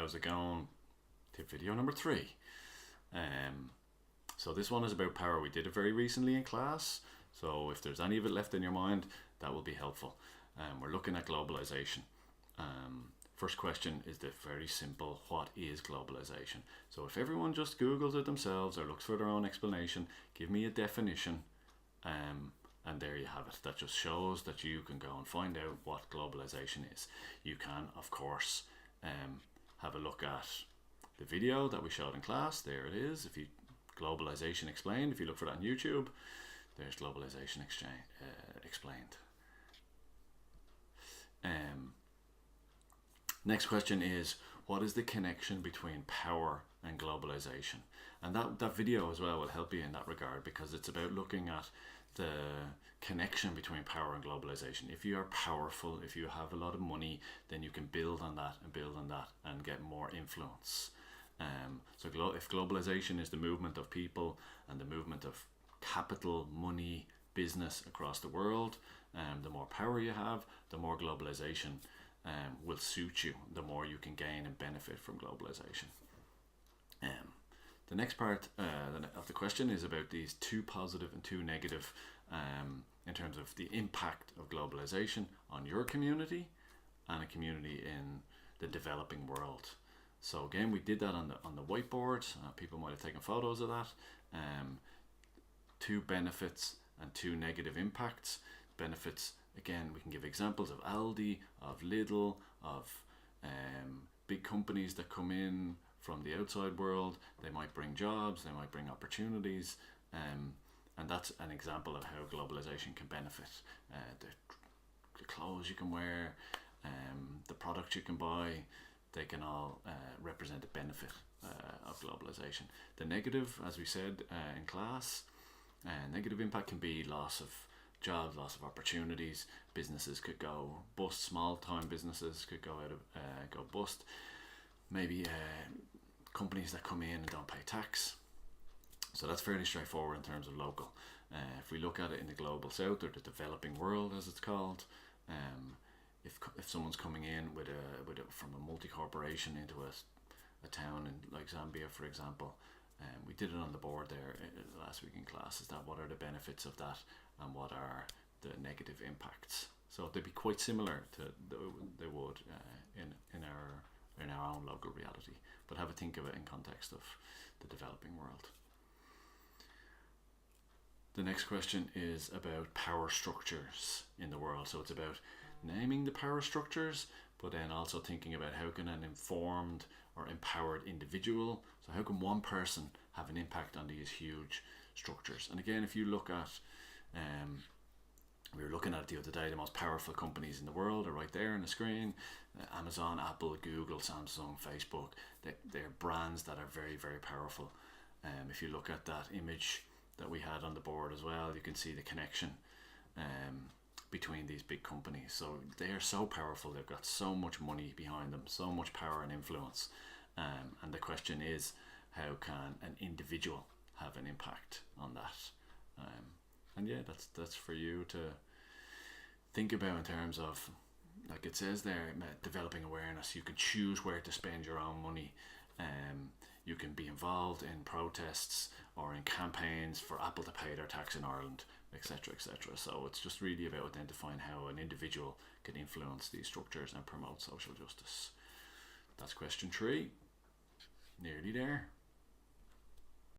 how's it going? Tip video number 3. So this one is about power. We did it very recently in class, so if there's any of it left in your mind, that will be helpful. We're looking at globalization. First question is the very simple, what is globalization? So if everyone just Googles it themselves or looks for their own explanation, give me a definition, and there you have it. That just shows that you can go and find out what globalization is. You can, of course, have a look at the video that we showed in class. There it is. If you globalization explained, if you look for that on YouTube, there's globalization explained. Next question is, what is the connection between power and globalization? And that video as well will help you in that regard, because it's about looking at the connection between power and globalization. If you are powerful, if you have a lot of money, then you can build on that and build on that and get more influence. So if globalization is the movement of people and the movement of capital, money, business across the world, the more power you have, the more globalization will suit you, the more you can gain and benefit from globalization. The next part of the question is about these 2 positive and 2 negative in terms of the impact of globalization on your community and a community in the developing world. So again, we did that on the whiteboard. People might have taken photos of that. 2 benefits and 2 negative impacts. Benefits, again, we can give examples of Aldi, of Lidl, of big companies that come in from the outside world. They might bring jobs, they might bring opportunities, and that's an example of how globalization can benefit. The clothes you can wear, the products you can buy, they can all represent the benefit of globalization. The negative, as we said in class, negative impact can be loss of jobs, loss of opportunities. Businesses could go bust. Small time businesses could go go bust. Maybe companies that come in and don't pay tax. So that's fairly straightforward in terms of local. If we look at it in the global south, or the developing world as it's called, if someone's coming in from a multi-corporation into a town in like Zambia, for example, we did it on the board there last week in class, is that what are the benefits of that and what are the negative impacts. So they'd be quite similar to they would in our own local reality, but have a think of it in context of the developing world. The next question is about power structures in the world. So it's about naming the power structures, but then also thinking about how can an informed or empowered individual, so how can one person have an impact on these huge structures. And again, if you look at, we were looking at it the other day, the most powerful companies in the world are right there on the screen. Amazon, Apple, Google, Samsung, Facebook, they're brands that are very, very powerful. If you look at that image that we had on the board as well, you can see the connection between these big companies. So they are so powerful, they've got so much money behind them, so much power and influence. And the question is, how can an individual have an impact on that? And yeah, that's for you to think about in terms of, like it says there, developing awareness. You can choose where to spend your own money. You can be involved in protests or in campaigns for Apple to pay their tax in Ireland, etc., etc. So it's just really about identifying how an individual can influence these structures and promote social justice. That's question 3. Nearly there.